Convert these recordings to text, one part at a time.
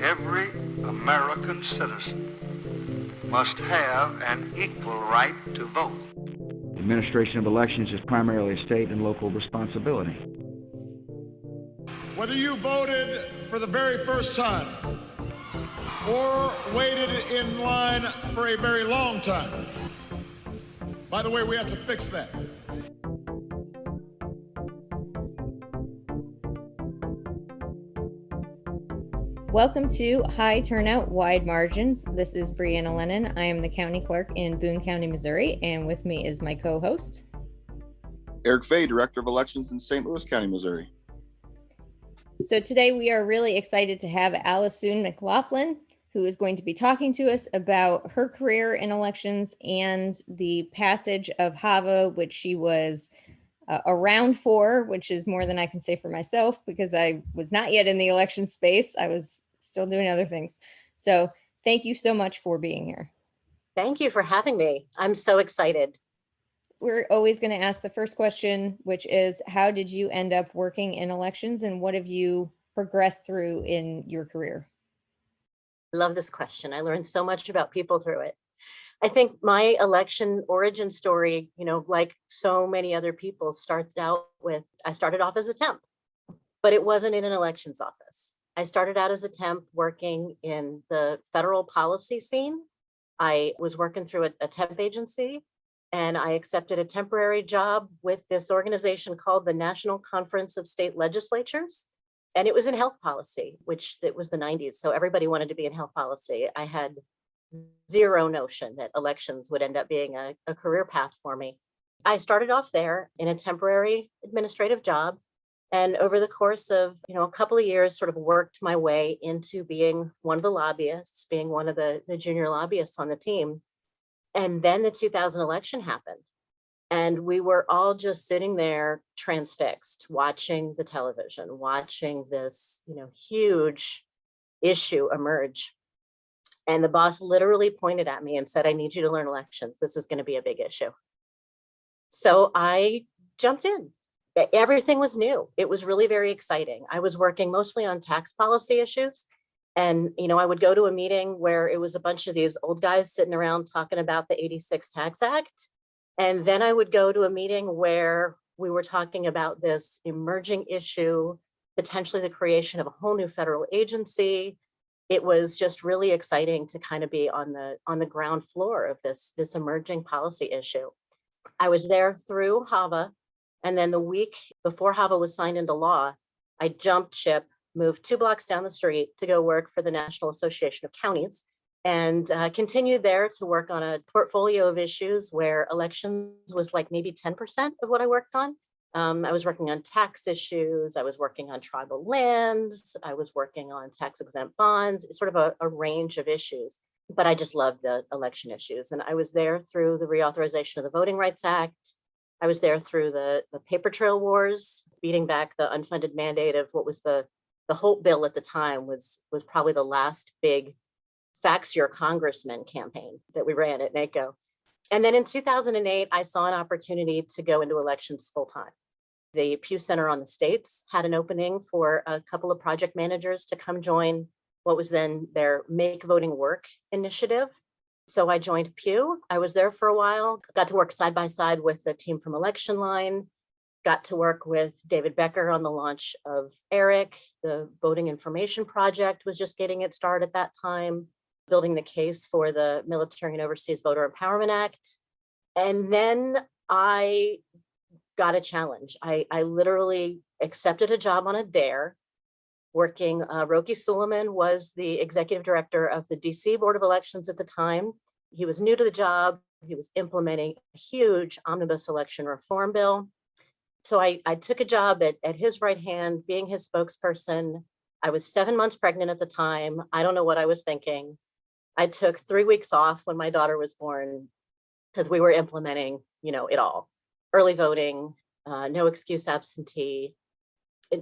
every American citizen must have an equal right to vote. The administration of elections is primarily a state and local responsibility. Whether you voted for the very first time or waited in line for a very long time, by the way, we have to fix that. Welcome to High Turnout, Wide Margins. This is Brianna Lennon. I am the county clerk in Boone County, Missouri, and with me is my co-host, Eric Fay, Director of Elections in St. Louis County, Missouri. So today we are really excited to have Alysoun McLaughlin, who is going to be talking to us about her career in elections and the passage of HAVA, which she was around for, which is more than I can say for myself because I was not yet in the election space. I was still doing other things. So thank you so much for being here. Thank you for having me. I'm so excited. We're always going to ask the first question, which is, how did you end up working in elections and what have you progressed through in your career? I love this question. I learned so much about people through it. I think my election origin story, like so many other people, starts out with, I started off as a temp, but it wasn't in an elections office. I started out as a temp working in the federal policy scene. I was working through a temp agency, and I accepted a temporary job with this organization called the National Conference of State Legislatures. And it was in health policy, which it was the 90s. So everybody wanted to be in health policy. I had zero notion that elections would end up being a career path for me. I started off there in a temporary administrative job. And over the course of, a couple of years, sort of worked my way into being one of the lobbyists, being one of the junior lobbyists on the team. And then the 2000 election happened. And we were all just sitting there transfixed, watching the television, watching this, huge issue emerge. And the boss literally pointed at me and said, I need you to learn elections. This is going to be a big issue. So I jumped in. Everything was new. It was really very exciting. I was working mostly on tax policy issues. And, I would go to a meeting where it was a bunch of these old guys sitting around talking about the 86 Tax Act. And then I would go to a meeting where we were talking about this emerging issue, potentially the creation of a whole new federal agency. It was just really exciting to kind of be on the ground floor of this emerging policy issue. I was there through HAVA, and then the week before HAVA was signed into law, I jumped ship, moved 2 blocks down the street to go work for the National Association of Counties, and continued there to work on a portfolio of issues where elections was like maybe 10% of what I worked on. I was working on tax issues. I was working on tribal lands. I was working on tax exempt bonds, sort of a range of issues. But I just loved the election issues. And I was there through the reauthorization of the Voting Rights Act. I was there through the paper trail wars, beating back the unfunded mandate of what was the Holt bill at the time was probably the last big fax your congressman campaign that we ran at NACO. And then in 2008, I saw an opportunity to go into elections full time. The Pew Center on the States had an opening for a couple of project managers to come join what was then their Make Voting Work initiative. So I joined Pew. I was there for a while, got to work side by side with the team from Election Line, got to work with David Becker on the launch of Eric. The Voting Information Project was just getting its start at that time, building the case for the Military and Overseas Voter Empowerment Act. And then I got a challenge. I literally accepted a job on a dare working. Roki Suleiman was the executive director of the DC Board of Elections at the time. He was new to the job. He was implementing a huge omnibus election reform bill. So I took a job at his right hand, being his spokesperson. I was 7 months pregnant at the time. I don't know what I was thinking. I took 3 weeks off when my daughter was born because we were implementing, it all. Early voting, no excuse absentee,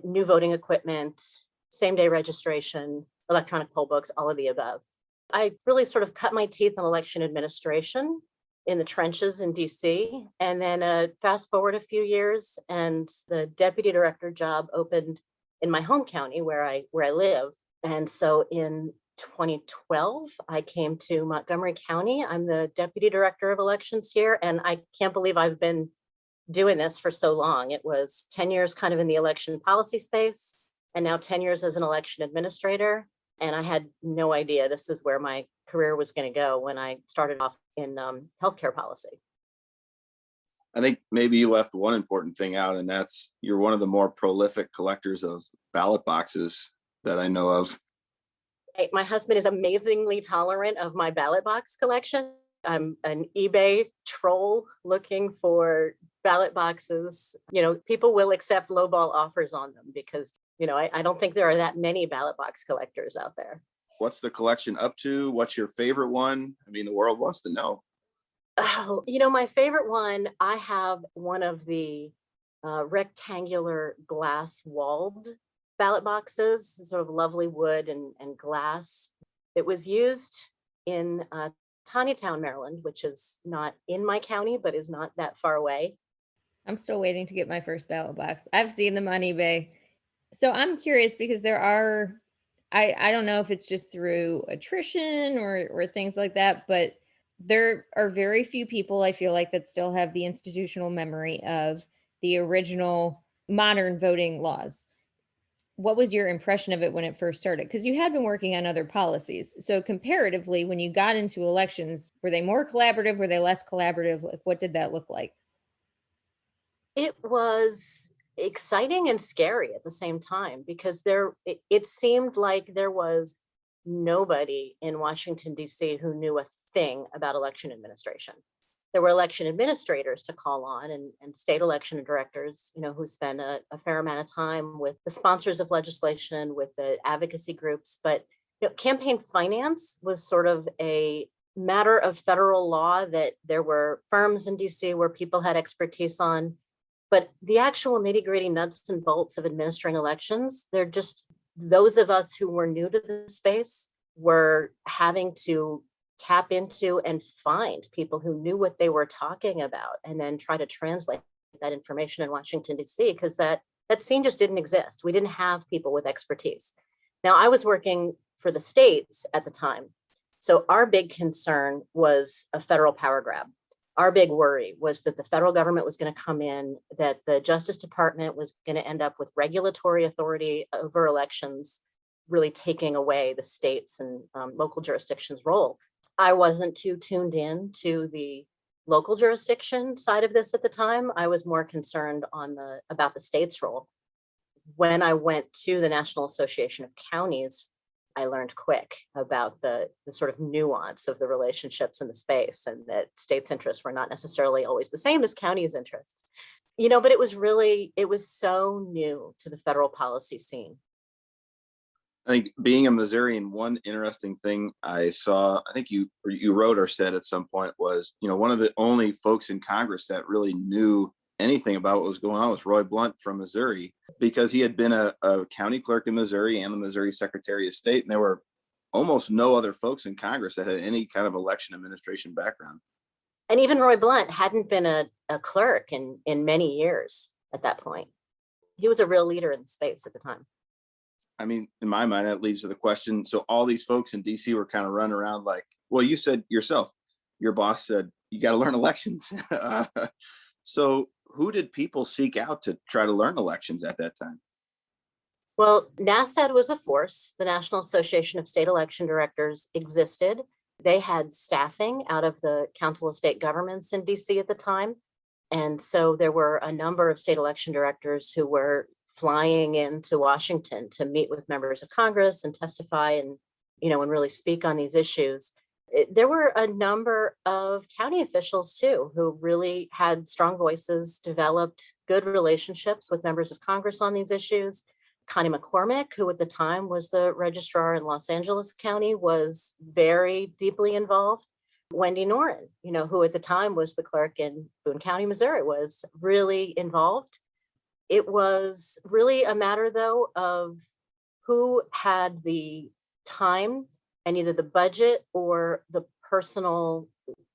new voting equipment, same day registration, electronic poll books, all of the above. I really sort of cut my teeth in election administration in the trenches in DC. And then fast forward a few years and the deputy director job opened in my home county where I live. And so in 2012, I came to Montgomery County. I'm the deputy director of elections here, and I can't believe I've been doing this for so long. It was 10 years kind of in the election policy space, and now 10 years as an election administrator. And I had no idea this is where my career was going to go when I started off in healthcare policy. I think maybe you left one important thing out, and that's you're one of the more prolific collectors of ballot boxes that I know of. My husband is amazingly tolerant of my ballot box collection. I'm an eBay troll looking for ballot boxes. People will accept lowball offers on them because, I don't think there are that many ballot box collectors out there. What's the collection up to? What's your favorite one? I mean, the world wants to know. Oh, my favorite one, I have one of the rectangular glass walled ballot boxes, sort of lovely wood and glass. It was used in Taneytown, Maryland, which is not in my county, but is not that far away. I'm still waiting to get my first ballot box. I've seen them on eBay. So I'm curious because there are, I don't know if it's just through attrition or things like that, but there are very few people I feel like that still have the institutional memory of the original modern voting laws. What was your impression of it when it first started? Because you had been working on other policies. So comparatively, when you got into elections, were they more collaborative? Were they less collaborative? Like, what did that look like? It was exciting and scary at the same time because it seemed like there was nobody in Washington, D.C. who knew a thing about election administration. There were election administrators to call on and state election directors, who spend a fair amount of time with the sponsors of legislation, with the advocacy groups. But campaign finance was sort of a matter of federal law that there were firms in DC where people had expertise on. But the actual nitty-gritty nuts and bolts of administering elections, they're just those of us who were new to the space were having to tap into and find people who knew what they were talking about and then try to translate that information in Washington, D.C., because that scene just didn't exist. We didn't have people with expertise. Now, I was working for the states at the time. So our big concern was a federal power grab. Our big worry was that the federal government was going to come in, that the Justice Department was going to end up with regulatory authority over elections, really taking away the states and local jurisdictions' role. I wasn't too tuned in to the local jurisdiction side of this at the time. I was more concerned about the state's role. When I went to the National Association of Counties, I learned quick about the sort of nuance of the relationships in the space and that states' interests were not necessarily always the same as counties' interests. But it was so new to the federal policy scene. I think being a Missourian, one interesting thing I saw, I think you wrote or said at some point was, one of the only folks in Congress that really knew anything about what was going on was Roy Blunt from Missouri, because he had been a county clerk in Missouri and the Missouri Secretary of State. And there were almost no other folks in Congress that had any kind of election administration background. And even Roy Blunt hadn't been a clerk in many years at that point. He was a real leader in the space at the time. I mean, in my mind, that leads to the question. So all these folks in DC were kind of running around like, well, you said yourself, your boss said, you got to learn elections. So who did people seek out to try to learn elections at that time? Well, NASED was a force. The National Association of State Election Directors existed. They had staffing out of the Council of State Governments in DC at the time. And so there were a number of state election directors who were flying into Washington to meet with members of Congress and testify and really speak on these issues. There were a number of county officials too, who really had strong voices, developed good relationships with members of Congress on these issues. Connie McCormick, who at the time was the registrar in Los Angeles County, was very deeply involved. Wendy Noren, who at the time was the clerk in Boone County, Missouri, was really involved. It was really a matter, though, of who had the time and either the budget or the personal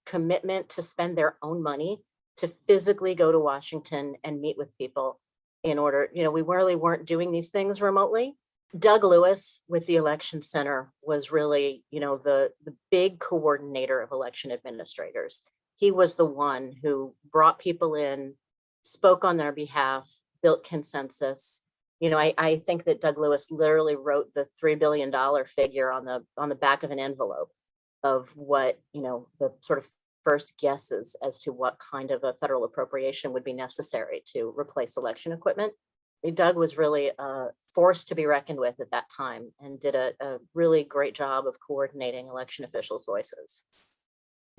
commitment to spend their own money to physically go to Washington and meet with people in order, we really weren't doing these things remotely. Doug Lewis with the Election Center was really, the big coordinator of election administrators. He was the one who brought people in, spoke on their behalf, built consensus. I think that Doug Lewis literally wrote the $3 billion figure on the back of an envelope of what, the sort of first guesses as to what kind of a federal appropriation would be necessary to replace election equipment. Doug was really a force to be reckoned with at that time and did a really great job of coordinating election officials' voices.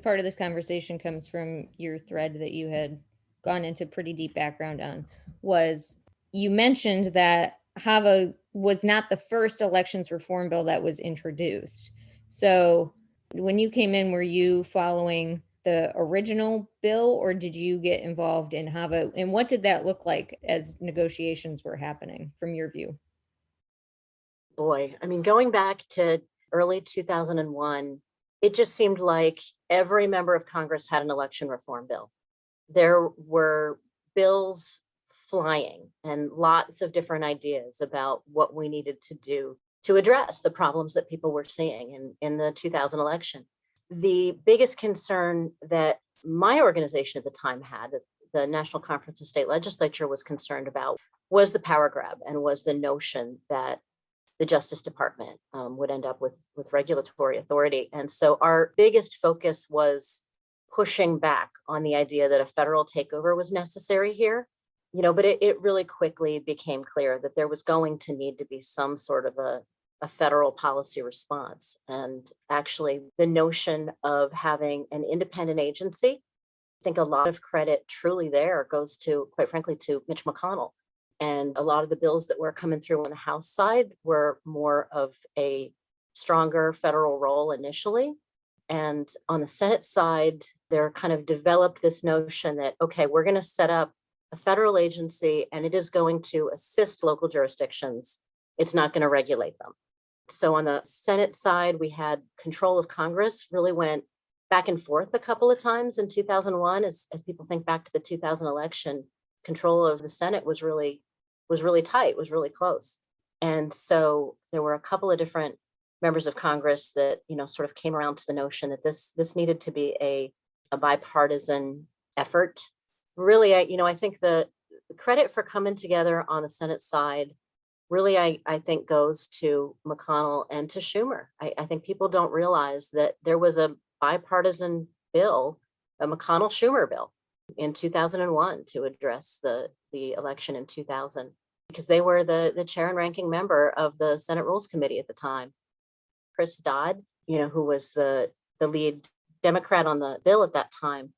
Part of this conversation comes from your thread that you had gone into pretty deep background on. Was you mentioned that HAVA was not the first elections reform bill that was introduced. So when you came in, were you following the original bill, or did you get involved in HAVA? And what did that look like as negotiations were happening from your view? Boy, going back to early 2001, it just seemed like every member of Congress had an election reform bill. There were bills flying and lots of different ideas about what we needed to do to address the problems that people were seeing in the 2000 election. The biggest concern that my organization at the time had, that the National Conference of State Legislature was concerned about, was the power grab and was the notion that the Justice Department would end up with regulatory authority. And so our biggest focus was pushing back on the idea that a federal takeover was necessary here. But it really quickly became clear that there was going to need to be some sort of a federal policy response. And actually, the notion of having an independent agency, I think a lot of credit truly there goes to, quite frankly, to Mitch McConnell. And a lot of the bills that were coming through on the House side were more of a stronger federal role initially. And on the Senate side, they're kind of developed this notion that, okay, we're going to set up a federal agency and it is going to assist local jurisdictions. It's not going to regulate them. So on the Senate side, we had control of Congress, really went back and forth a couple of times in 2001. As people think back to the 2000 election, control of the Senate was really tight, was really close. And so there were a couple of different members of Congress that, sort of came around to the notion that this needed to be a bipartisan effort. Really, I think the credit for coming together on the Senate side really, I think, goes to McConnell and to Schumer. I think people don't realize that there was a bipartisan bill, a McConnell-Schumer bill in 2001 to address the election in 2000, because they were the chair and ranking member of the Senate Rules Committee at the time. Chris Dodd, who was the lead Democrat on the bill at that time.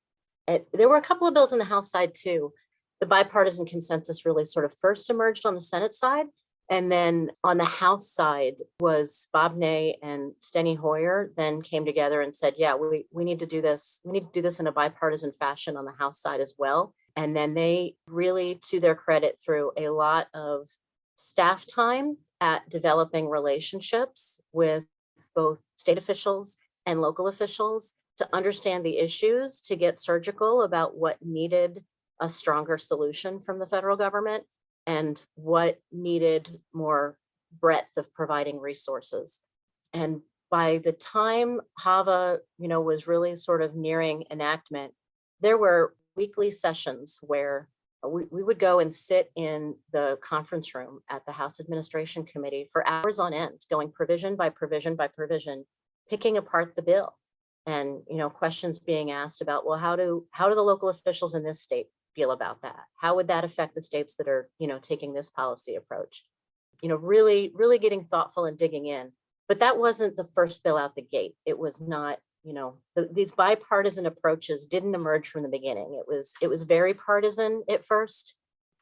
There were a couple of bills on the House side too. The bipartisan consensus really sort of first emerged on the Senate side. And then on the House side was Bob Ney and Steny Hoyer then came together and said, yeah, we need to do this. We need to do this in a bipartisan fashion on the House side as well. And then they really, to their credit, through a lot of staff time at developing relationships with both state officials and local officials to understand the issues, to get surgical about what needed a stronger solution from the federal government and what needed more breadth of providing resources. And by the time HAVA, was really sort of nearing enactment, there were weekly sessions where we would go and sit in the conference room at the House Administration Committee for hours on end, going provision by provision by provision, picking apart the bill. And, questions being asked about, well, how do the local officials in this state feel about that? How would that affect the states that are, taking this policy approach? Really, really getting thoughtful and digging in. But that wasn't the first bill out the gate. It was not, these bipartisan approaches didn't emerge from the beginning. It was very partisan at first,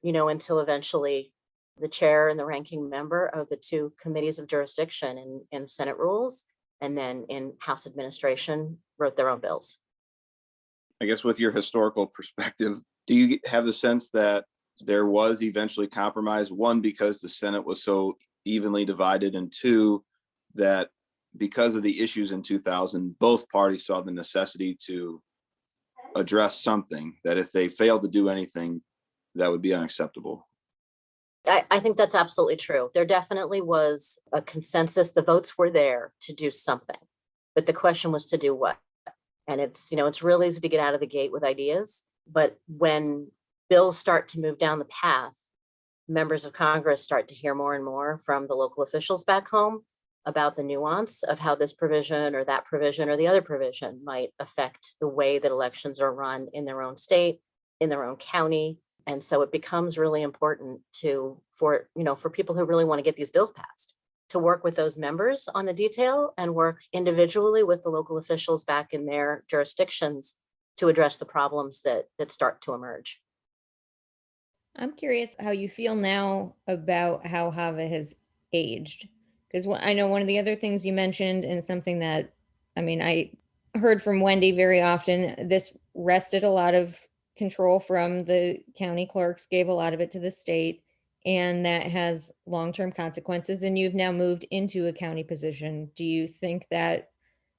until eventually the chair and the ranking member of the two committees of jurisdiction in Senate Rules and then in House Administration wrote their own bills. I guess with your historical perspective, do you have the sense that there was eventually compromise? One, because the Senate was so evenly divided, and two, that because of the issues in 2000, both parties saw the necessity to address something, that if they failed to do anything, that would be unacceptable. I think that's absolutely true. There definitely was a consensus. The votes were there to do something, but the question was to do what? And it's really easy to get out of the gate with ideas, but when bills start to move down the path, members of Congress start to hear more and more from the local officials back home about the nuance of how this provision or that provision or the other provision might affect the way that elections are run in their own state, in their own county. And so it becomes really important for people who really want to get these bills passed, to work with those members on the detail and work individually with the local officials back in their jurisdictions to address the problems that start to emerge. I'm curious how you feel now about how HAVA has aged. Because I know one of the other things you mentioned, and something that, I heard from Wendy very often, this wrested a lot of control from the county clerks, gave a lot of it to the state, and that has long-term consequences. And you've now moved into a county position. Do you think that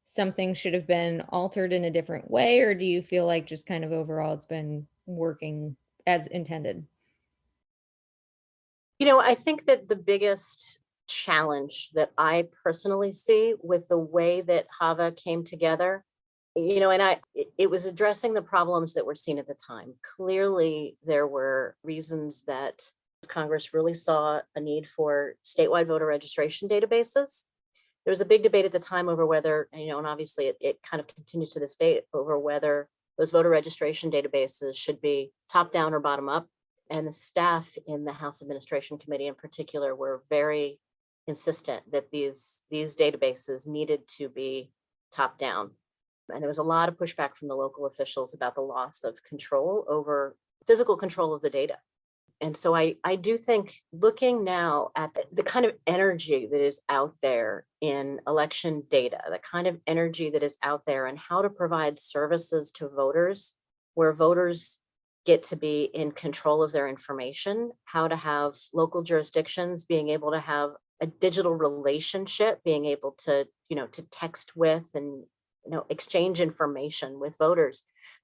something should have been altered in a different way, or do you feel like just kind of overall it's been working as intended? I think that the biggest challenge that I personally see with the way that HAVA came together, it was addressing the problems that were seen at the time. Clearly, there were reasons that Congress really saw a need for statewide voter registration databases. There was a big debate at the time over whether, and obviously it kind of continues to this day, over whether those voter registration databases should be top down or bottom up. And the staff in the House Administration Committee in particular were very insistent that these databases needed to be top down. And there was a lot of pushback from the local officials about the loss of control over physical control of the data. And so I do think, looking now at the kind of energy that is out there in election data, the kind of energy that is out there and how to provide services to voters where voters get to be in control of their information, how to have local jurisdictions being able to have a digital relationship, being able to text with and exchange information with voters.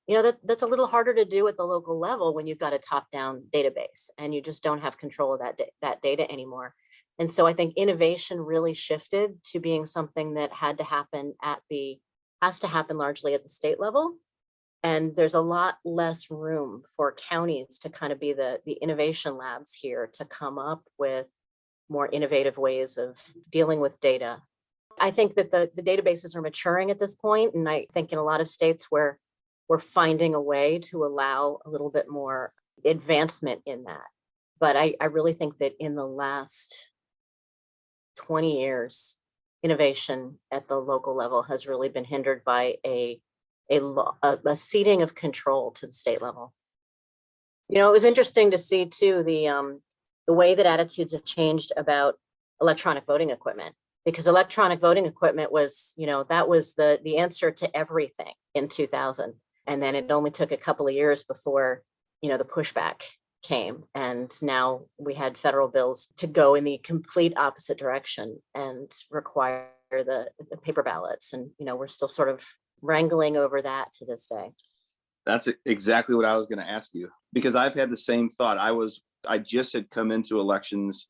That's a little harder to do at the local level when you've got a top-down database and you just don't have control of that data anymore. And so I think innovation really shifted to being something that has to happen largely at the state level. And there's a lot less room for counties to kind of be the innovation labs here to come up with more innovative ways of dealing with data. I think that the databases are maturing at this point, and I think in a lot of states where we're finding a way to allow a little bit more advancement in that. But I really think that in the last 20 years, innovation at the local level has really been hindered by a ceding of control to the state level. It was interesting to see too the way that attitudes have changed about electronic voting equipment, because electronic voting equipment was, that was the answer to everything in 2000. And then it only took a couple of years before, the pushback came. And now we had federal bills to go in the complete opposite direction and require the paper ballots. And, we're still sort of wrangling over that to this day. That's exactly what I was going to ask you, because I've had the same thought. I just had come into elections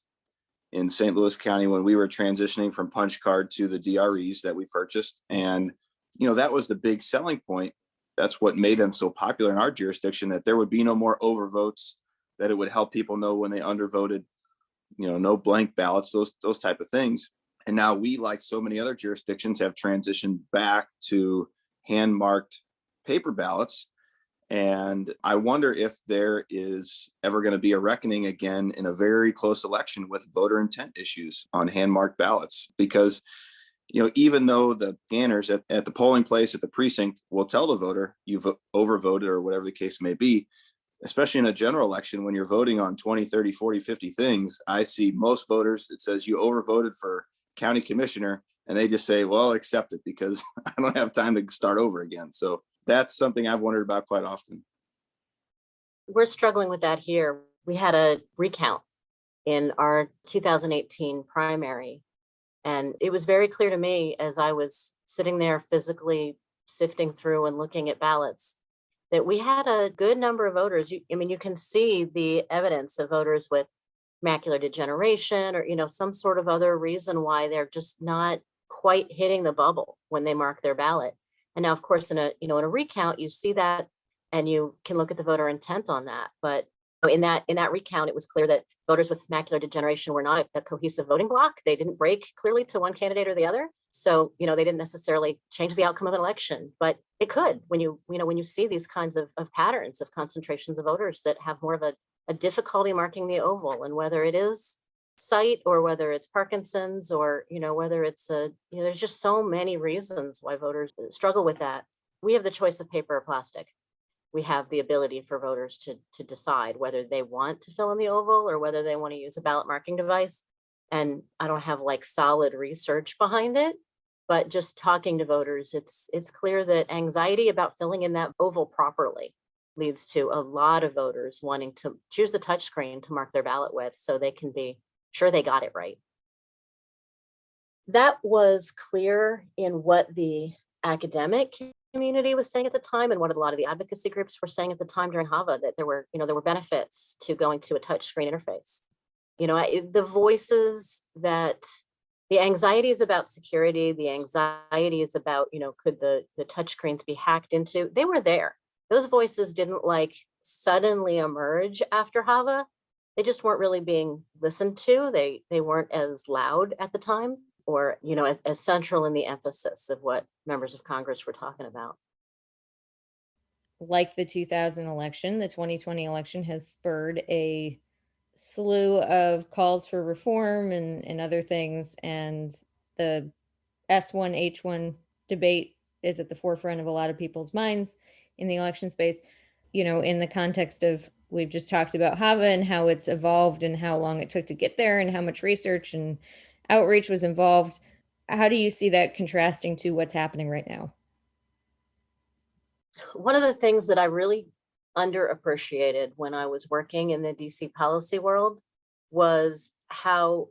in St. Louis County when we were transitioning from punch card to the DREs that we purchased. And, that was the big selling point. That's what made them so popular in our jurisdiction, that there would be no more overvotes, that it would help people know when they undervoted, no blank ballots, those type of things. And now we, like so many other jurisdictions, have transitioned back to hand-marked paper ballots. And I wonder if there is ever going to be a reckoning again in a very close election with voter intent issues on hand-marked ballots, because even though the scanners at the polling place, at the precinct, will tell the voter you've overvoted or whatever the case may be, especially in a general election, when you're voting on 20, 30, 40, 50 things, I see most voters, it says you overvoted for county commissioner, and they just say, well, accept it because I don't have time to start over again. So that's something I've wondered about quite often. We're struggling with that here. We had a recount in our 2018 primary. And it was very clear to me as I was sitting there physically sifting through and looking at ballots that we had a good number of voters. You can see the evidence of voters with macular degeneration or, some sort of other reason why they're just not quite hitting the bubble when they mark their ballot. And now, of course, in a recount, you see that and you can look at the voter intent on that. But in that recount, it was clear that voters with macular degeneration were not a cohesive voting bloc. They didn't break clearly to one candidate or the other. So, they didn't necessarily change the outcome of an election, but it could when you see these kinds of patterns of concentrations of voters that have more of a difficulty marking the oval, and whether it is sight or whether it's Parkinson's or, whether it's there's just so many reasons why voters struggle with that. We have the choice of paper or plastic. We have the ability for voters to decide whether they want to fill in the oval or whether they want to use a ballot marking device. And I don't have like solid research behind it, but just talking to voters, it's clear that anxiety about filling in that oval properly leads to a lot of voters wanting to choose the touchscreen to mark their ballot with so they can be sure they got it right. That was clear in what the academic community was saying at the time and what a lot of the advocacy groups were saying at the time during HAVA, that there were benefits to going to a touchscreen interface. The voices that the anxieties about security, the anxieties about, could the touchscreens be hacked into, they were there. Those voices didn't suddenly emerge after HAVA. They just weren't really being listened to. They weren't as loud at the time or, as central in the emphasis of what members of Congress were talking about. Like the 2000 election, the 2020 election has spurred a slew of calls for reform and other things. And the S1, H1 debate is at the forefront of a lot of people's minds in the election space, in the context of, we've just talked about HAVA and how it's evolved and how long it took to get there and how much research and outreach was involved. How do you see that contrasting to what's happening right now? One of the things that I really underappreciated when I was working in the DC policy world was how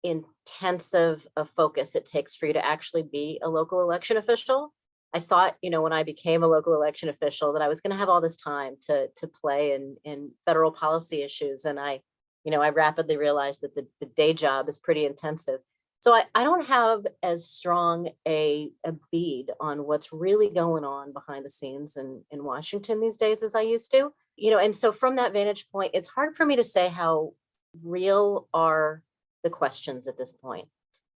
intensive a focus it takes for you to actually be a local election official. I thought, when I became a local election official, that I was going to have all this time to play in federal policy issues. And I rapidly realized that the day job is pretty intensive. So I don't have as strong a bead on what's really going on behind the scenes in Washington these days as I used to, and so from that vantage point, it's hard for me to say how real are the questions at this point.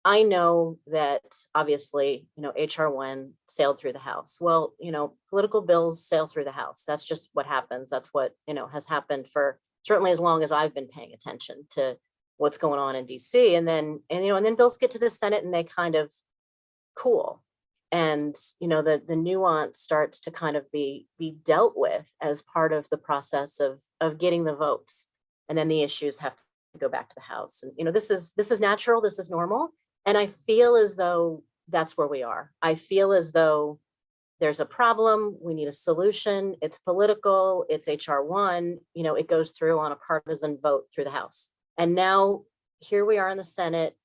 I know that obviously, HR1 sailed through the House. Well, political bills sail through the House. That's just what happens. That's what, has happened for certainly as long as I've been paying attention to what's going on in DC. And then bills get to the Senate and they kind of cool. And, the nuance starts to kind of be dealt with as part of the process of getting the votes. And then the issues have to go back to the House. And, this is natural. This is normal. And I feel as though that's where we are. I feel as though there's a problem. We need a solution. It's political. It's HR1. It goes through on a partisan vote through the House. And now here we are in the Senate.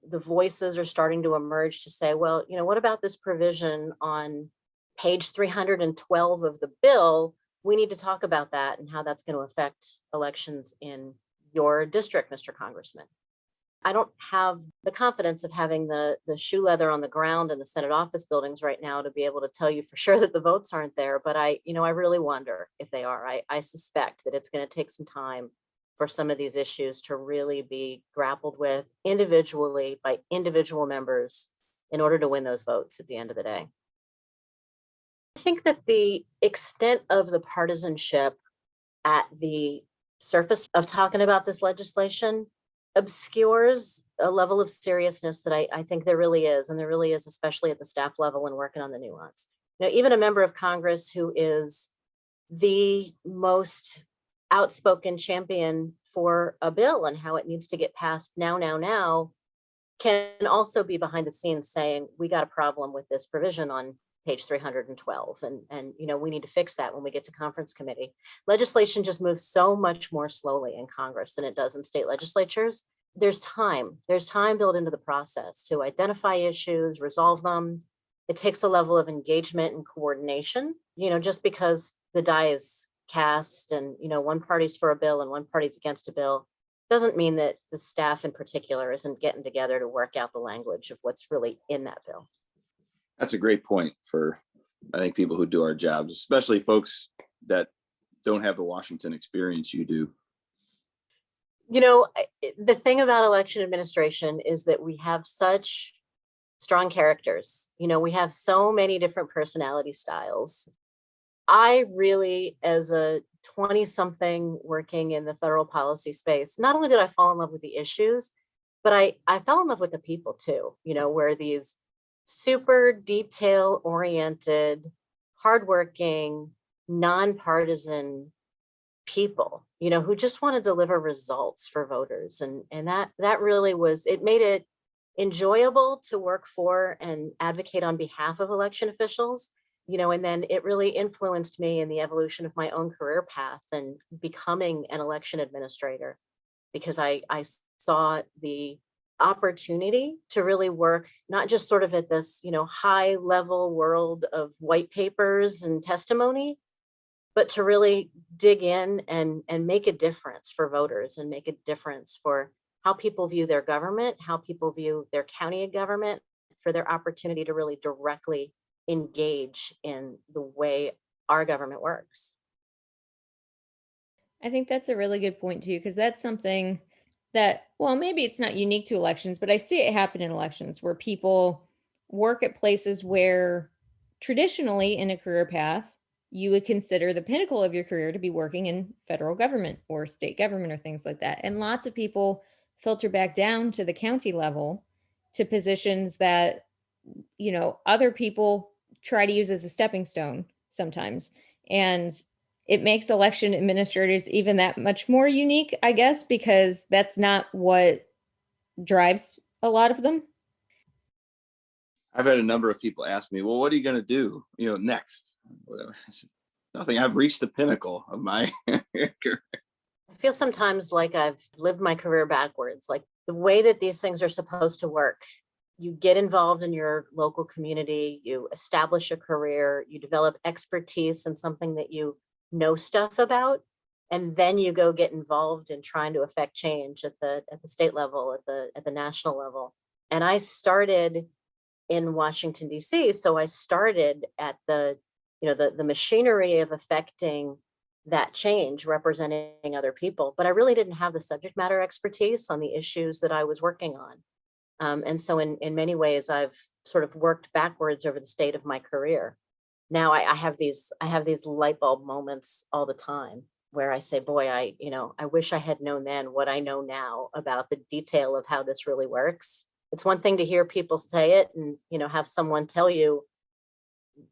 The voices are starting to emerge to say, well, what about this provision on page 312 of the bill? We need to talk about that and how that's going to affect elections in your district, Mr. Congressman. I don't have the confidence of having the shoe leather on the ground in the Senate office buildings right now to be able to tell you for sure that the votes aren't there. But I really wonder if they are. I suspect that it's going to take some time for some of these issues to really be grappled with individually by individual members in order to win those votes at the end of the day. I think that the extent of the partisanship at the surface of talking about this legislation obscures a level of seriousness that I think there really is. And there really is, especially at the staff level and working on the nuance. Even a member of Congress who is the most outspoken champion for a bill and how it needs to get passed now can also be behind the scenes saying, we got a problem with this provision on page 312. And we need to fix that when we get to conference committee. Legislation just moves so much more slowly in Congress than it does in state legislatures. There's time built into the process to identify issues, resolve them. It takes a level of engagement and coordination, just because the die is cast and, one party's for a bill and one party's against a bill Doesn't mean that the staff in particular isn't getting together to work out the language of what's really in that bill. That's a great point for, I think, people who do our jobs, especially folks that don't have the Washington experience you do. You know, the thing about election administration is that we have such strong characters. You know, we have so many different personality styles. I really, as a 20-something working in the federal policy space, not only did I fall in love with the issues, but I fell in love with the people too, you know, where these super detail-oriented, hardworking, nonpartisan people, you know, who just want to deliver results for voters. And that really was, it made it enjoyable to work for and advocate on behalf of election officials, you know, and then it really influenced me in the evolution of my own career path and becoming an election administrator, because I saw the opportunity to really work, not just sort of at this, you know, high level world of white papers and testimony, but to really dig in and make a difference for voters and make a difference for how people view their government, how people view their county government, for their opportunity to really directly engage in the way our government works. I think that's a really good point too, because that's something that, well, maybe it's not unique to elections, but I see it happen in elections where people work at places where traditionally in a career path, you would consider the pinnacle of your career to be working in federal government or state government or things like that. And lots of people filter back down to the county level to positions that, you know, other people try to use as a stepping stone sometimes. And it makes election administrators even that much more unique, I guess, because that's not what drives a lot of them. I've had a number of people ask me, well, what are you going to do, you know, next? Whatever. I said, nothing. I've reached the pinnacle of my career. I feel sometimes like I've lived my career backwards, like the way that these things are supposed to work. You get involved in your local community, you establish a career, you develop expertise in something that you know stuff about, and then you go get involved in trying to affect change at the state level, at the national level. And I started in Washington, D.C. So I started at the, you know, the machinery of affecting that change, representing other people, but I really didn't have the subject matter expertise on the issues that I was working on. And so in many ways, I've sort of worked backwards over the state of my career. Now I have these light bulb moments all the time where I say, boy, I wish I had known then what I know now about the detail of how this really works. It's one thing to hear people say it and, you know, have someone tell you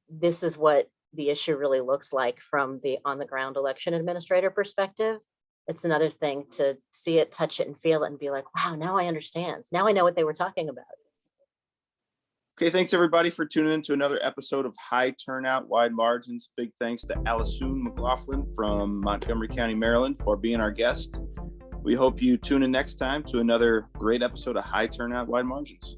this is what the issue really looks like from the on the ground election administrator perspective. It's another thing to see it, touch it, and feel it and be like, wow, now I understand. Now I know what they were talking about. Okay, thanks everybody for tuning in to another episode of High Turnout, Wide Margins. Big thanks to Alysoun McLaughlin from Montgomery County, Maryland for being our guest. We hope you tune in next time to another great episode of High Turnout, Wide Margins.